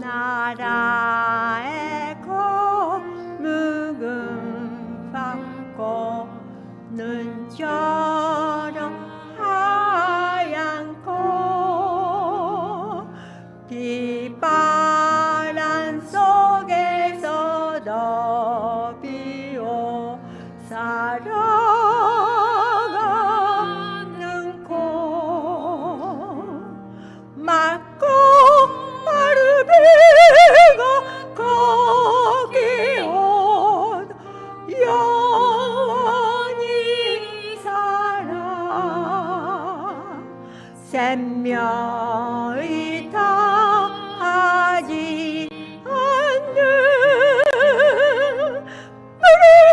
나라의 거묵은 받고 눈처럼 하얀고 비바람 속에서도 비오 살아가는 코 맑고 마르비가 거기 온 영원히 살아 샘명이 다하지 않는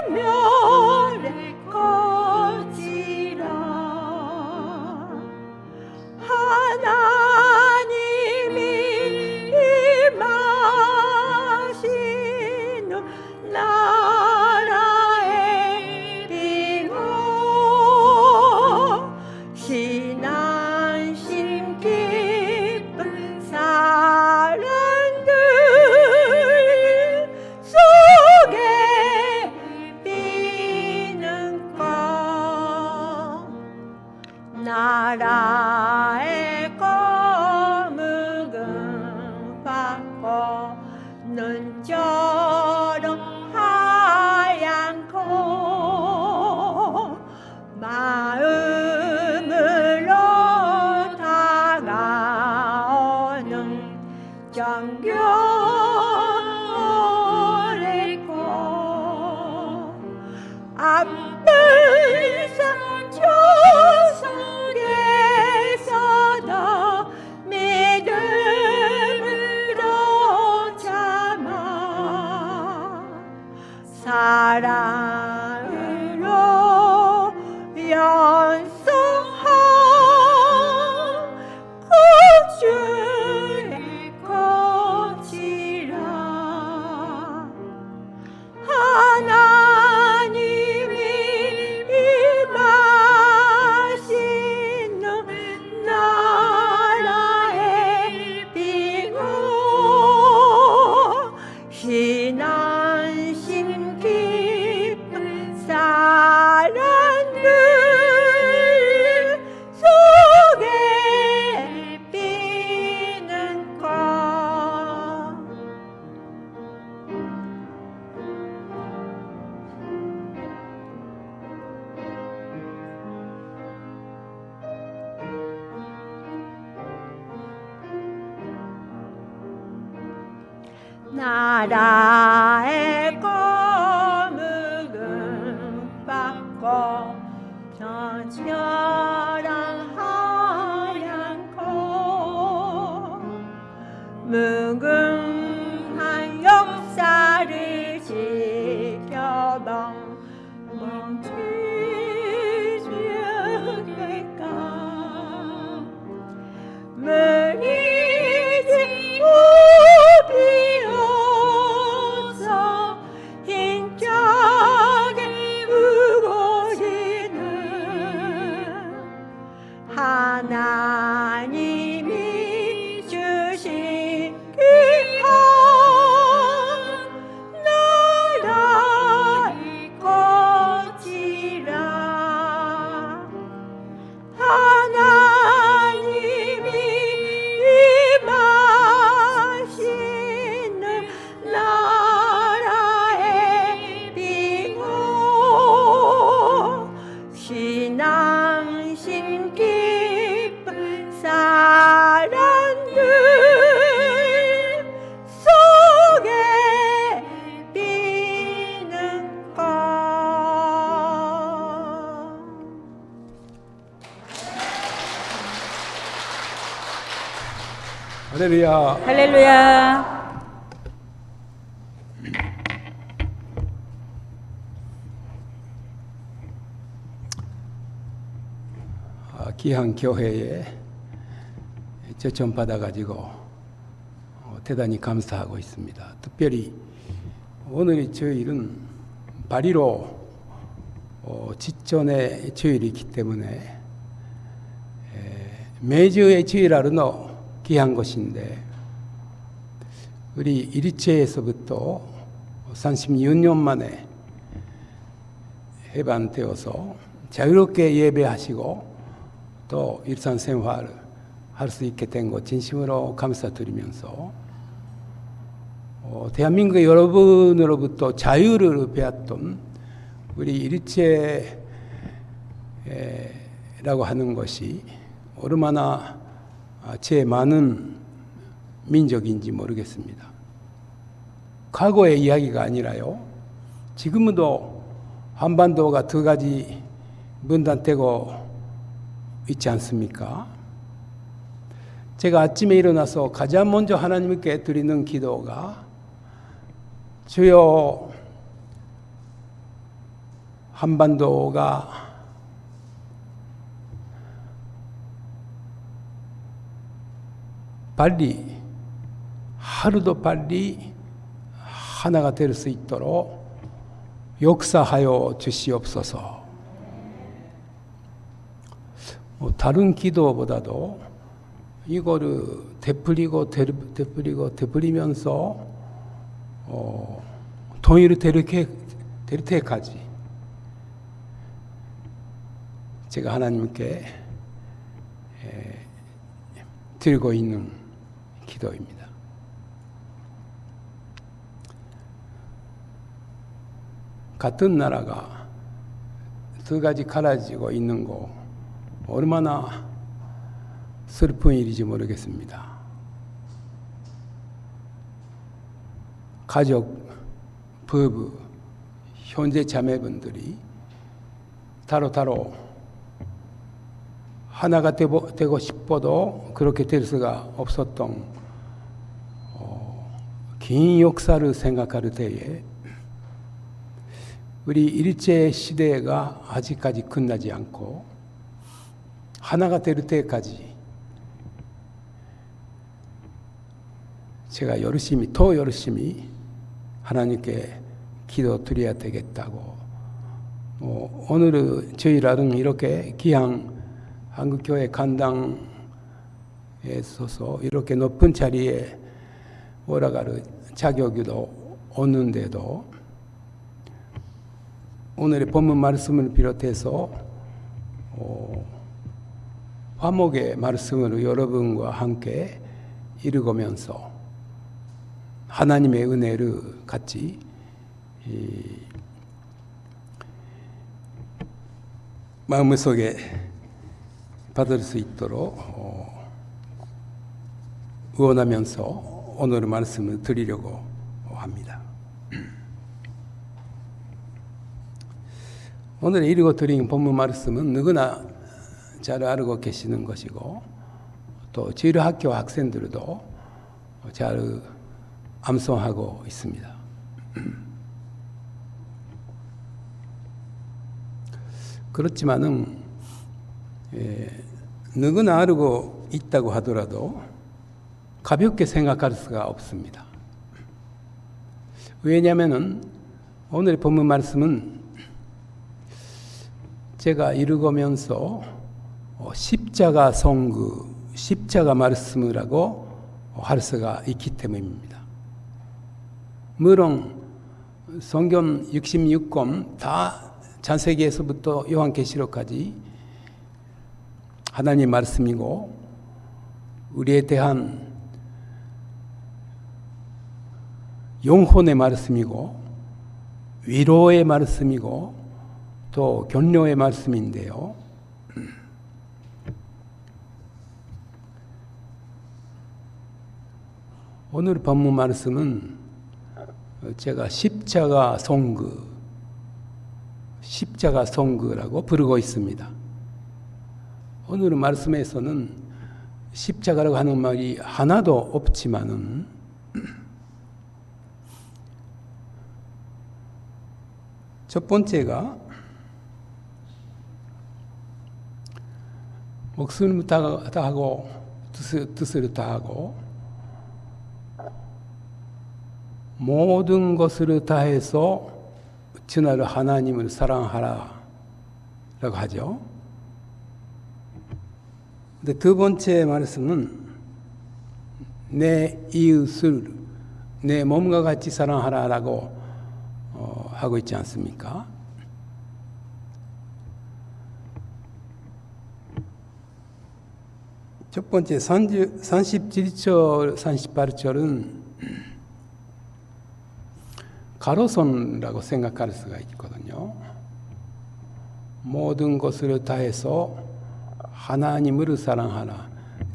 물멸의 꽃이라 하나님이 임하시는 나라의 빙오 신앙심 깊은 사람들 속에 비는 꽃 나라의 거묵은 받고 눈처럼 하얀고 마음으로 다가오는 정겨울의 꽃 아픈 상처 속에서도 믿음으로 참아 사랑으로 연속한 구주의 꽃이라 하나님이 임하시는 나라의 빙오 신앙심 깊은 사람들 속에 피는 꽃 나라의 거묵은 받고 저처럼 하얀고 무궁한 역사를 지켜본 멈추지 않을까 물이지 비어서 힘차게 우거지는 하나님이 주신 귀한 나라의 꽃이라 하나님이 임하시는 나라의 빙오 신앙심 깊은 사람들 속에 피는 꽃 할렐루야. 할렐루야. 귀한 교회에 초청받아가지고 대단히 감사하고 있습니다. 특별히 오늘이 저희는 발의로 직전의 주일이기 때문에 매주의 주일하루는 귀한 것인데 우리 일체에서부터 36년 만에 해방되어서 자유롭게 예배하시고 또 일상생활을 할 수 있게 된 것 진심으로 감사드리면서 대한민국 여러분으로부터 자유를 배웠던 우리 일체라고 하는 것이 얼마나 제 많은 민족인지 모르겠습니다. 과거의 이야기가 아니라요. 지금도 한반도가 두 가지 분단되고 있지 않습니까? 제가 아침에 일어나서 가장 먼저 하나님께 드리는 기도가 주여 한반도가 빨리 하루도 빨리 하나가 될 수 있도록 역사하여 주시옵소서. 다른 기도보다도 이거를 되풀이면서 통일을 될 때까지 제가 하나님께 들고 있는 기도입니다. 같은 나라가 두 가지 갈라지고 있는 거 얼마나 슬픈 일인지 모르겠습니다. 가족, 부부, 형제 자매분들이 따로따로 하나가 되고 싶어도 그렇게 될 수가 없었던 긴 역사를 생각할 때에 우리 일제 시대가 아직까지 끝나지 않고 하나가 될 때까지 제가 더 열심히 하나님께 기도드려야 되겠다고 오늘은 저희라는 이렇게 귀한 한국교회 간당에 서서 이렇게 높은 자리에 올라갈 자격도 없는데도 오늘의 본문 말씀을 비롯해서 화목의 말씀을 여러분과 함께 읽으면서 하나님의 은혜를 같이 마음속에 받을 수 있도록 응원하면서 오늘 말씀을 드리려고 합니다. 오늘 읽어 드린 본문 말씀은 누구나 잘 알고 계시는 것이고 또 저희 학교 학생들도 잘 암송하고 있습니다. 그렇지만은 누구나 알고 있다고 하더라도 가볍게 생각할 수가 없습니다. 왜냐하면은 오늘 본문 말씀은 제가 읽으면서 십자가 성구, 십자가 말씀을 하고 할 수가 있기 때문입니다. 물론 성경 66권 다 창세기에서부터 요한계시록까지 하나님 말씀이고 우리에 대한 영혼의 말씀이고 위로의 말씀이고 또 격려의 말씀인데요. 오늘 본문 말씀은 제가 십자가 성구라고 부르고 있습니다. 오늘 말씀에서는 십자가라고 하는 말이 하나도 없지만은 첫 번째가 목숨을 다하고 뜻을 다하고 모든 것을 다해서 주나를 하나님을 사랑하라 라고 하죠. 근데 두 번째 말씀은 내 이웃을 내 몸과 같이 사랑하라라고 하고 있지 않습니까? 첫 번째 37절, 38절은 가로선이라고 생각할 수가 있거든요. 모든 것을 다해서 하나님을 사랑하라.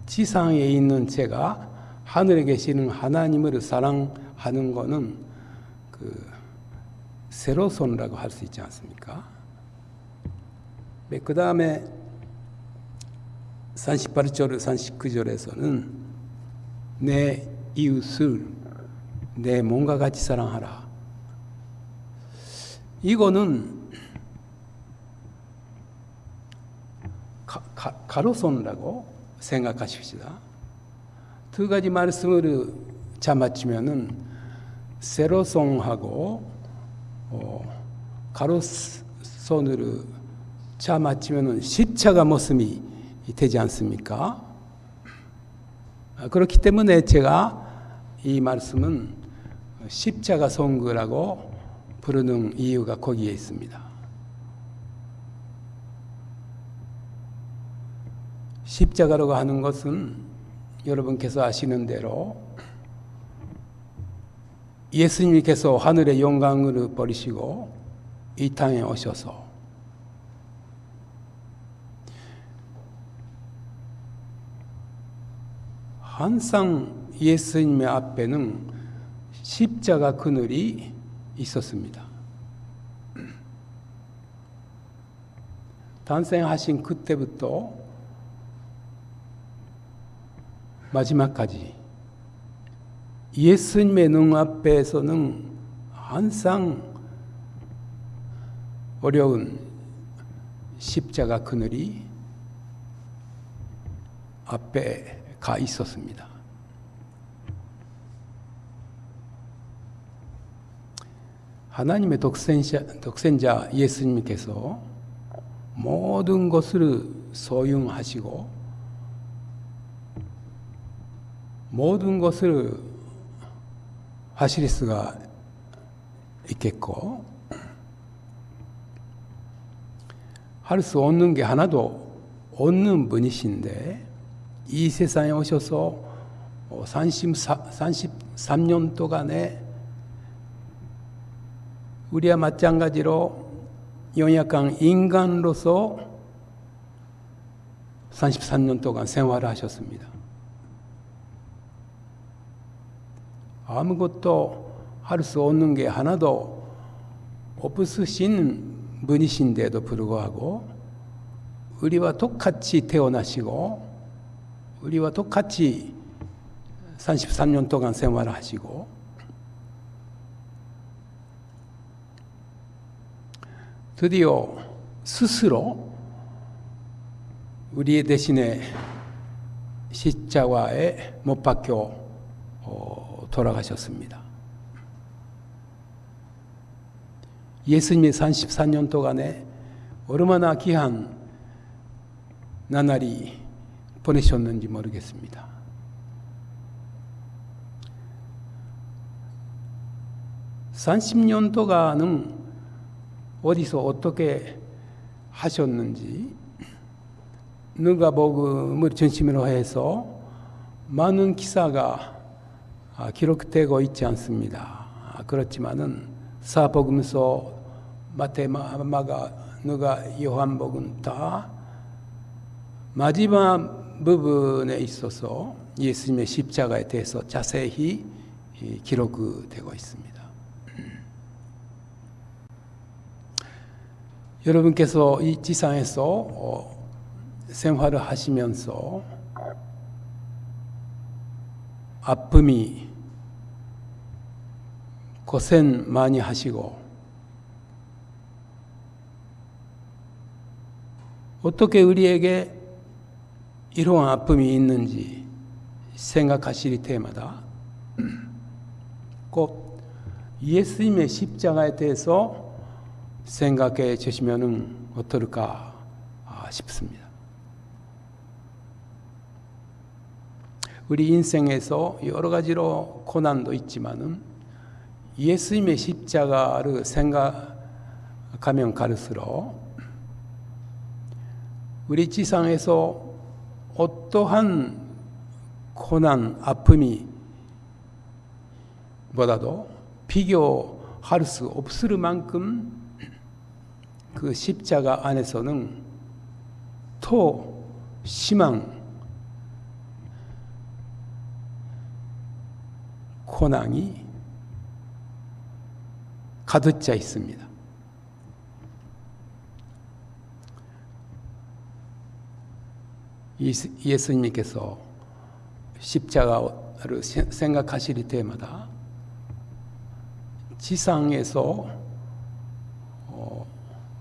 지상에 있는 제가 하늘에 계시는 하나님을 사랑하는 것은 세로선이라고 할 수 있지 않습니까? 그 다음에 38절, 39절에서는 내 이웃을 내 몸과 같이 사랑하라. 이거는 가로선이라고 생각하십시다. 두 가지 말씀을 잡아치면은 세로선하고 가로선으로 잡아치면은 십자가 모습이 되지 않습니까? 그렇기 때문에 제가 이 말씀은 십자가 선거라고 부르는 이유가 거기에 있습니다. 십자가라고 하는 것은 여러분께서 아시는 대로 예수님께서 하늘의 영광을 버리시고 이 땅에 오셔서 항상 예수님의 앞에는 십자가 그늘이 있었습니다. 탄생하신 그때부터 마지막까지 예수님의 눈앞에서는 항상 어려운 십자가 그늘이 앞에 가 있었습니다. 하나님의 독생자 예수님께서 모든 것을 소유하시고 모든 것을 하실 수가 있겠고 할 수 없는 게 하나도 없는 분이신데 이 세상에 오셔서 33년 동안에 우리와 마찬가지로 연약한 인간으로서 33년 동안 생활을 하셨습니다. 아무것도 할 수 없는 게 하나도 없으신 분이신데도 불구하고 우리와 똑같이 태어나시고 우리와 똑같이 33년 동안 생활을 하시고 드디어 스스로 우리 대신에 십자가에 못 박혀 돌아가셨습니다. 예수님의 34년 동안에 얼마나 귀한 나날이 보내셨는지 모르겠습니다. (30년) 동안은 어디서 어떻게 하셨는지 누가복음을 중심으로 해서 많은 기사가 기록되고 있지 않습니다. 그렇지만은 사복음서, 마태, 마가, 누가, 요한복음 다 마지막 부분에 있어서 예수님의 십자가에 대해서 자세히 기록되고 있습니다. 여러분께서 이 지상에서 생활을 하시면서 아픔이 고생 많이 하시고 어떻게 우리에게 이러한 아픔이 있는지 생각하실 때마다 꼭 예수님의 십자가에 대해서 생각해 주시면 어떨까 싶습니다. 우리 인생에서 여러 가지로 고난도 있지만은 예수님의 십자가를 생각하면 갈수록 우리 지상에서 어떠한 고난, 아픔이 보다도 비교할 수 없을 만큼 그 십자가 안에서는 더 심한 고난이 가득 차 있습니다. 예수님께서 십자가를 생각하실 때마다 지상에서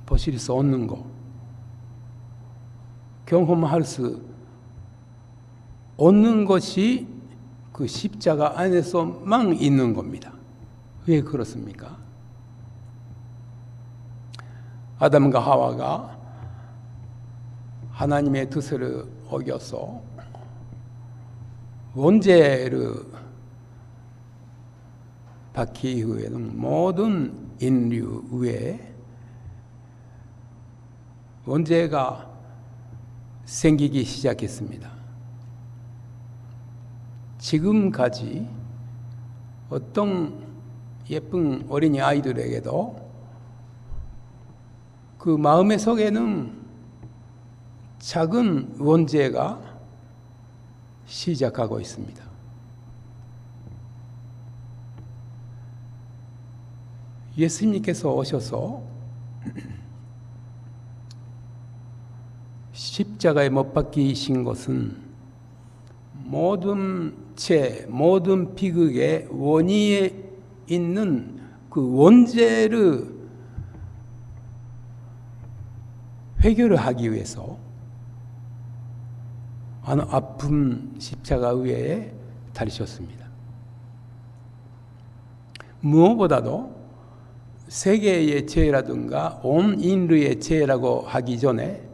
보실 수 없는 것, 경험할 수 없는 것이 그 십자가 안에서만 있는 겁니다. 왜 그렇습니까? 아담과 하와가 하나님의 뜻을 어겨서 원죄를 받기 이후에는 모든 인류 위에 원죄가 생기기 시작했습니다. 지금까지 어떤 예쁜 어린이 아이들에게도 그 마음의 속에는 작은 원죄가 시작하고 있습니다. 예수님께서 오셔서 십자가에 못 박히신 것은 모든 죄, 모든 비극의 원인에 있는 그 원죄를 해결을 하기 위해서 아픈 십자가 위에 달리셨습니다. 무엇보다도 세계의 죄라든가 온 인류의 죄라고 하기 전에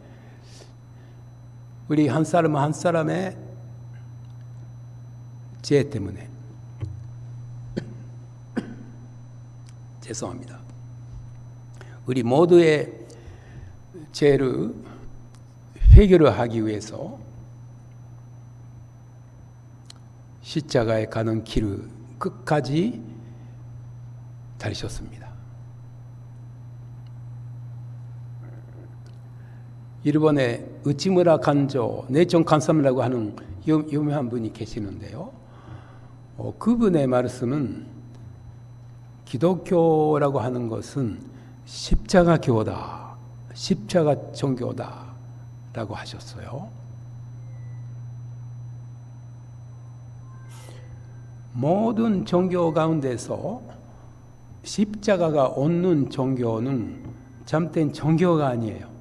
우리 한 사람 한 사람의 죄 때문에 죄송합니다. 우리 모두의 죄를 해결을 하기 위해서 십자가에 가는 길을 끝까지 달리셨습니다. 일본의 우치무라 간조 내정 간삼이라고 하는 유명한 분이 계시는데요. 그분의 말씀은 기독교라고 하는 것은 십자가 교다, 십자가 종교다 라고 하셨어요. 모든 종교 가운데서 십자가가 없는 종교는 참된 종교가 아니에요.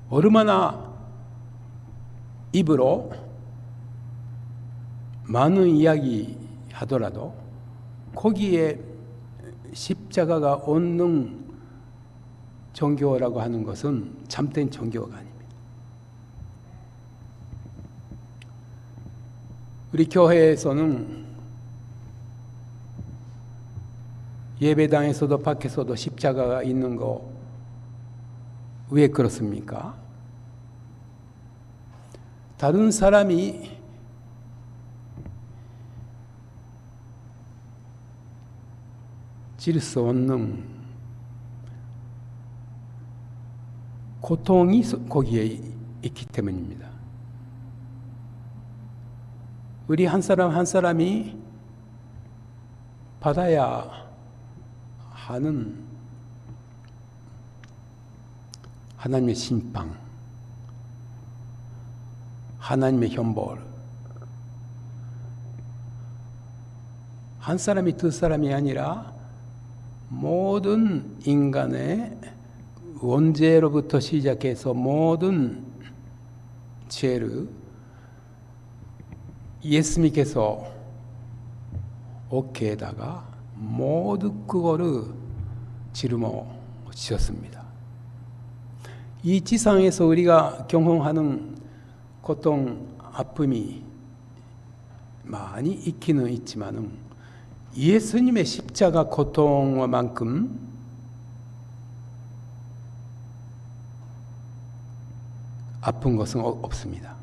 얼마나 입으로 많은 이야기 하더라도 거기에 십자가가 없는 종교라고 하는 것은 참된 종교가 아닙니다. 우리 교회에서는 예배당에서도 밖에서도 십자가가 있는 거 왜 그렇습니까? 다른 사람이 질 수 없는 고통이 거기에 있기 때문입니다. 우리 한 사람 한 사람이 받아야 하는 하나님의 심판, 하나님의 형벌, 한 사람이 두 사람이 아니라 모든 인간의 원죄로부터 시작해서 모든 죄를 예수님께서 어깨에다가 모두 그거를 짊어지셨습니다. 이 지상에서 우리가 경험하는 고통, 아픔이 많이 있기는 있지만은 예수님의 십자가 고통만큼 아픈 것은 없습니다.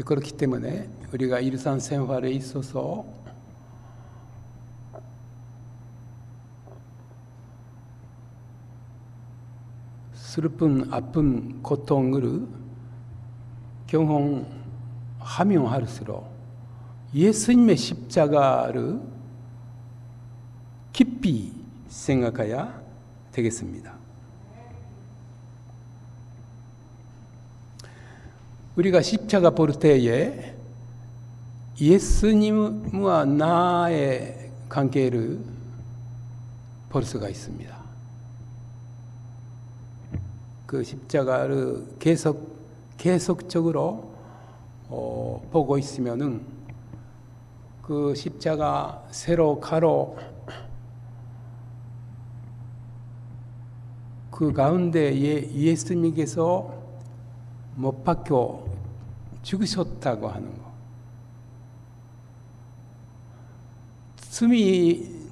그렇기 때문에 우리가 일상생활에 있어서 슬픈 아픈 고통을 경험하며 할수록 예수님의 십자가를 깊이 생각해야 되겠습니다. 우리가 십자가 볼 때에 예수님과 나의 관계를 볼 수가 있습니다. 그 십자가를 계속적으로 보고 있으면은 그 십자가 세로 가로 그 가운데에 예수님께서 못 박혀 죽으셨다고 하는 것.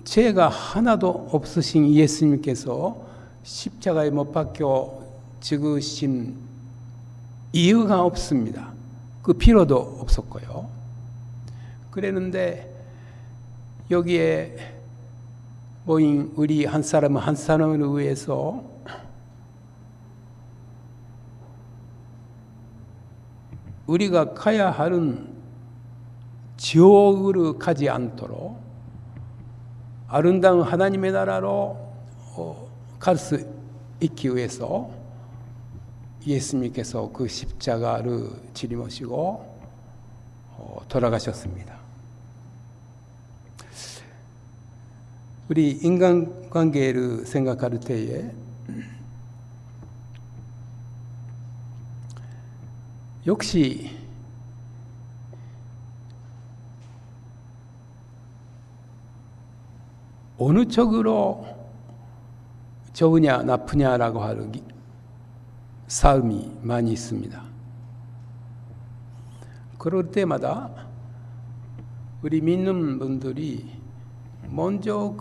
죄가 하나도 없으신 예수님께서 십자가에 못 박혀 죽으신 이유가 없습니다. 그 필요도 없었고요. 그랬는데 여기에 모인 우리 한 사람 한 사람을 위해서 우리가 가야 하는 지옥으로 가지 않도록 아름다운 하나님의 나라로 갈 수 있기 위해서 예수님께서 그 십자가를 짊어지고 돌아가셨습니다. 우리 인간관계를 생각할 때에 역시 어느 쪽으로 좋으냐 나쁘냐라고 하는 싸움이 많이 있습니다. 그럴 때마다 우리 믿는 분들이 먼저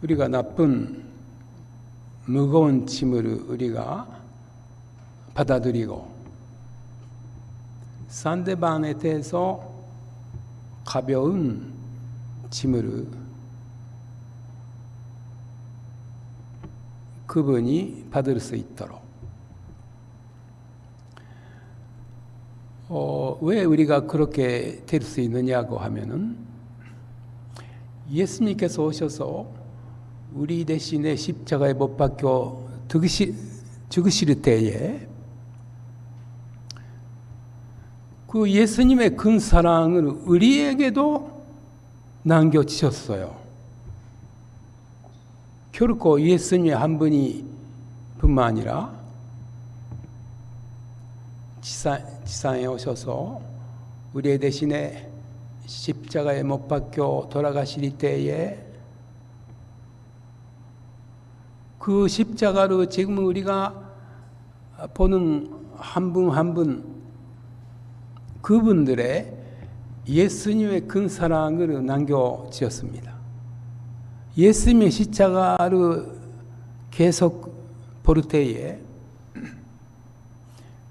우리가 나쁜 무거운 짐을 우리가 받아들이고 상대방에 대해서 가벼운 짐을 그분이 받을 수 있도록 왜 우리가 그렇게 될 수 있느냐고 하면은 예수님께서 오셔서 우리 대신에 십자가에 못 박혀 죽으실 때에 그 예수님의 큰 사랑을 우리에게도 남겨주셨어요. 결코 예수님의 한 분이 뿐만 아니라 지상에 오셔서 우리 대신에 십자가에 못 박혀 돌아가실 때에 그 십자가로 지금 우리가 보는 한 분 한 분 그분들의 예수님의 큰 사랑을 남겨주셨습니다. 예수님의 십자가를 계속 볼 때에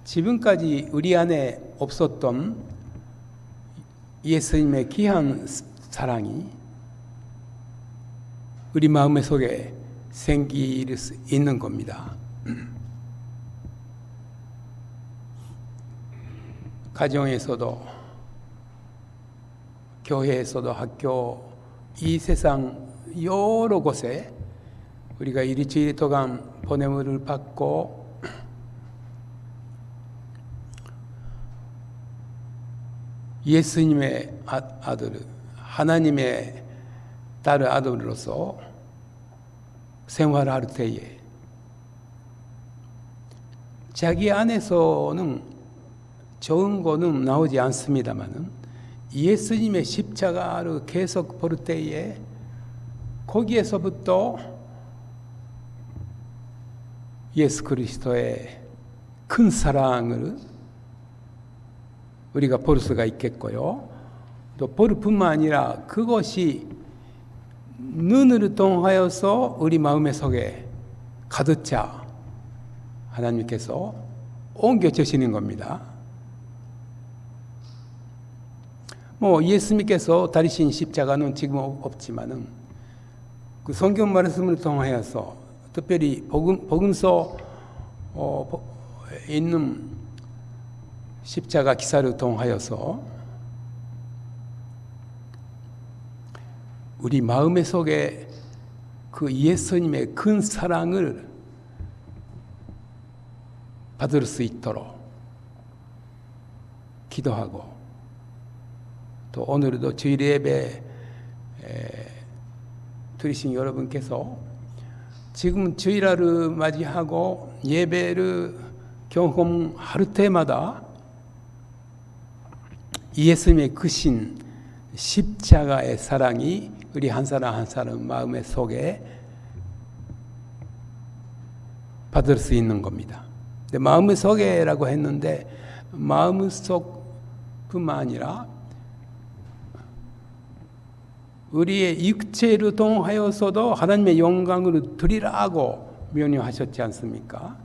지금까지 우리 안에 없었던 예수님의 귀한 사랑이 우리 마음 속에 생길 수 있는 겁니다. 가정에서도 교회에서도 학교 이 세상 여러 곳에 우리가 일주일 동안 보냄을 받고 예수님의 아들, 하나님의 딸의 아들로서 생활할 때에 자기 안에서는 좋은 거는 나오지 않습니다만은 예수님의 십자가를 계속 볼 때에 거기에서부터 예수 그리스도의 큰 사랑을 우리가 볼 수가 있겠고요. 또 볼 뿐만 아니라 그것이 눈으로 통하여서 우리 마음의 속에 가득 차 하나님께서 옮겨 주시는 겁니다. 예수님께서 다리신 십자가는 지금 없지만은 그 성경 말씀을 통하여서 특별히 복음서 있는 십자가 기사를 통하여서 우리 마음의 속에 그 예수님의 큰 사랑을 받을 수 있도록 기도하고, 또 오늘도 주일 예배 드리신 여러분께서 지금 주일날을 맞이하고 예배를 경험할 때마다 예수님의 크신 십자가의 사랑이 우리 한 사람 한 사람 마음의 속에 받을 수 있는 겁니다. 근데 마음의 속에라고 했는데 마음 속뿐만 아니라 우리의 육체를 통하여서도 하나님의 영광을 드리라고 명령하셨지 않습니까?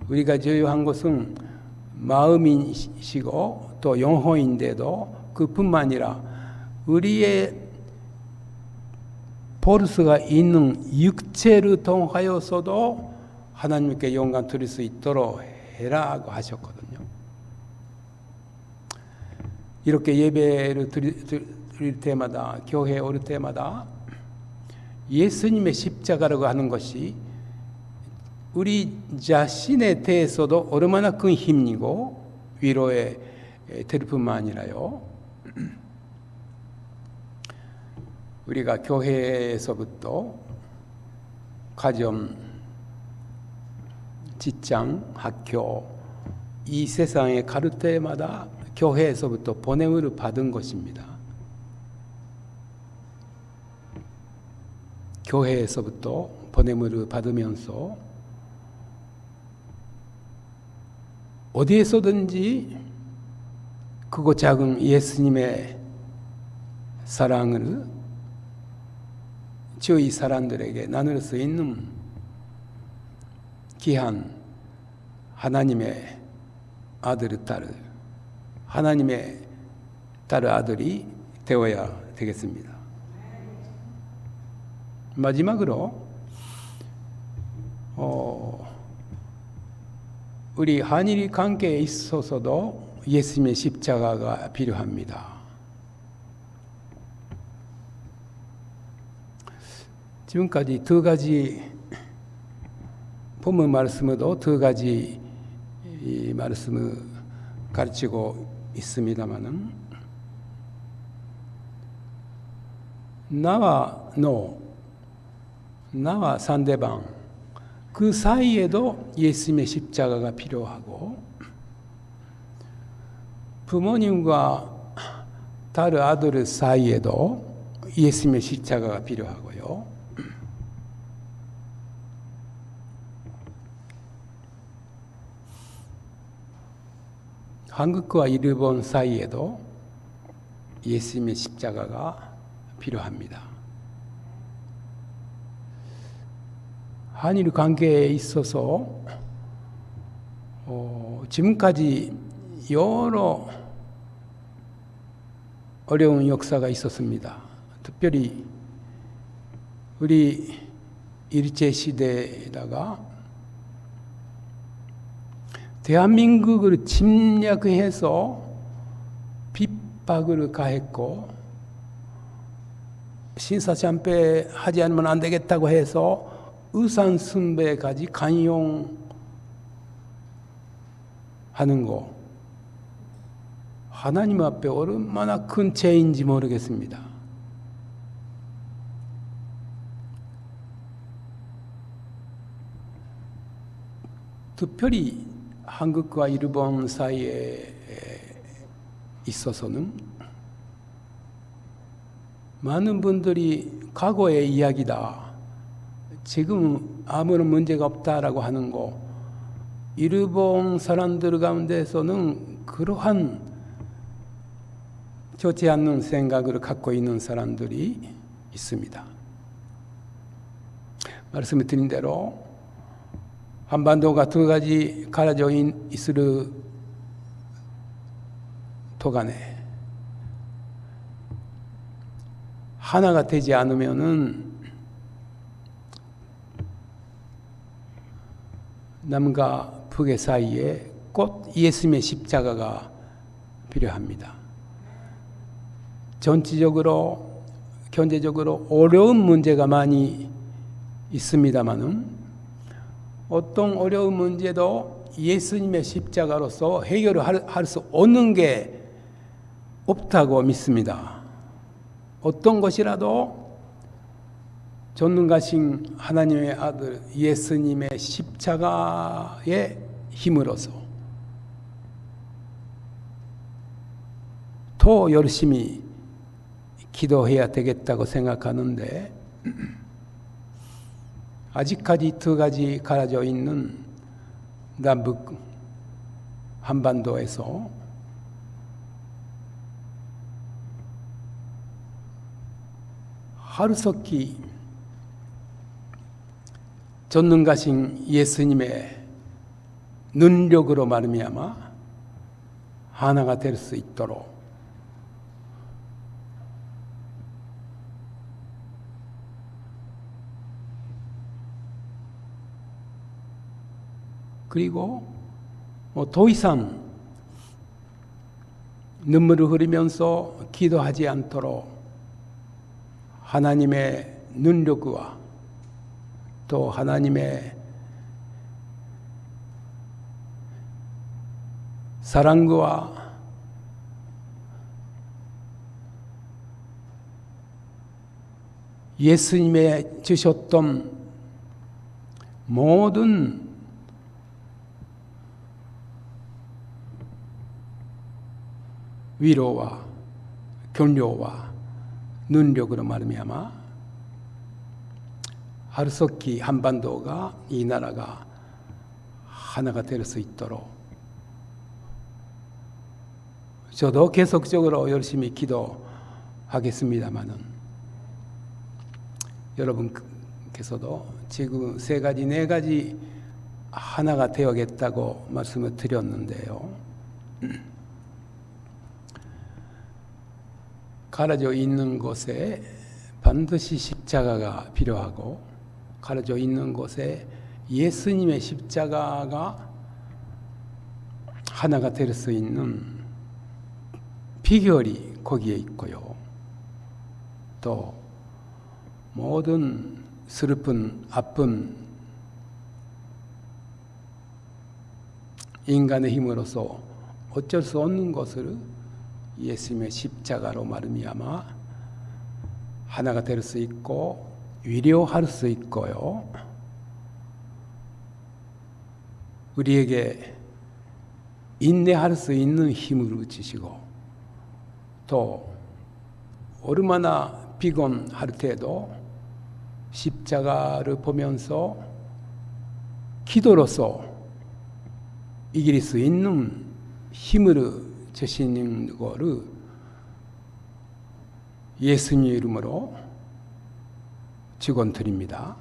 우리가 저유한 것은 마음이시고 또 영혼인데도 그뿐만 아니라 우리의 볼 수가 있는 육체를 통하여서도 하나님께 영광 드릴 수 있도록 해라고 하셨거든요. 이렇게 예배를 드릴 때마다, 교회에 오를 때마다 예수님의 십자가라고 하는 것이 우리 자신에 대해서도 얼마나 큰 힘이고 위로에 될 뿐만 아니라요, 우리가 교회에서부터 가정, 직장, 학교, 이 세상에 갈 때마다 교회에서부터 보냄을 받은 것입니다. 교회에서부터 보냄을 받으면서 어디에서든지 크고 작은 예수님의 사랑을 주위 사람들에게 나눌 수 있는 귀한 하나님의 아들, 딸, 하나님의 딸, 아들이 되어야 되겠습니다. 마지막으로 우리 한일 관계에 있어서도 예수님의 십자가가 필요합니다. 지금까지 두 가지 본문 말씀에도 두 가지 이 말씀을 가르치고 있습니다마는 나와 너, 나와 상대방 그 사이에도 예수님의 십자가가 필요하고, 부모님과 딸, 아들 사이에도 예수님의 십자가가 필요하고요, 한국과 일본 사이에도 예수님의 십자가가 필요합니다. 한일 관계에 있어서 지금까지 여러 어려운 역사가 있었습니다. 특별히 우리 일제시대에다가 대한민국을 침략해서 핍박을 가했고, 신사참배 하지 않으면 안 되겠다고 해서 의산숭배까지 강용하는 거, 하나님 앞에 얼마나 큰 죄인지 모르겠습니다. 특별히 한국과 일본 사이에 있어서는 많은 분들이 과거의 이야기다, 지금 아무런 문제가 없다라고 하는 거, 일본 사람들 가운데서는 그러한 좋지 않는 생각을 갖고 있는 사람들이 있습니다. 말씀을 드린 대로 한반도가 두 가지 갈라져 있을 동안에 하나가 되지 않으면은 남과 북의 사이에 곧 예수님의 십자가가 필요합니다. 전체적으로 경제적으로 어려운 문제가 많이 있습니다만은 어떤 어려운 문제도 예수님의 십자가로서 해결을 할 수 없는 게 없다고 믿습니다. 어떤 것이라도 전능하신 하나님의 아들 예수님의 십자가의 힘으로서 더 열심히 기도해야 되겠다고 생각하는데, 아직까지 두 가지 갈라져 있는 남북 한반도에서 하루속히 전능하신 예수님의 능력으로 말미암아 하나가 될 수 있도록 그리고 더 이상 눈물을 흘리면서 기도하지 않도록 하나님의 능력과 또 하나님의 사랑과 예수님의 주셨던 모든 위로와 격려와 능력으로 말미암아 하루속히 한반도가, 이 나라가 하나가 될 수 있도록 저도 계속적으로 열심히 기도하겠습니다마는, 여러분께서도 지금 세 가지, 네 가지 하나가 되어야겠다고 말씀을 드렸는데요. 갈라져 있는 곳에 반드시 십자가가 필요하고, 갈라져 있는 곳에 예수님의 십자가가 하나가 될 수 있는 비결이 거기에 있고요. 또 모든 슬픈 아픈 인간의 힘으로서 어쩔 수 없는 것을 예수님의 십자가로 말미암아 하나가 될 수 있고 위로할 수 있고요. 우리에게 인내할 수 있는 힘을 주시고, 또 얼마나 피곤할 때도 십자가를 보면서 기도로서 이길 수 있는 힘을 주시는 것을 예수님 이름으로 축원드립니다.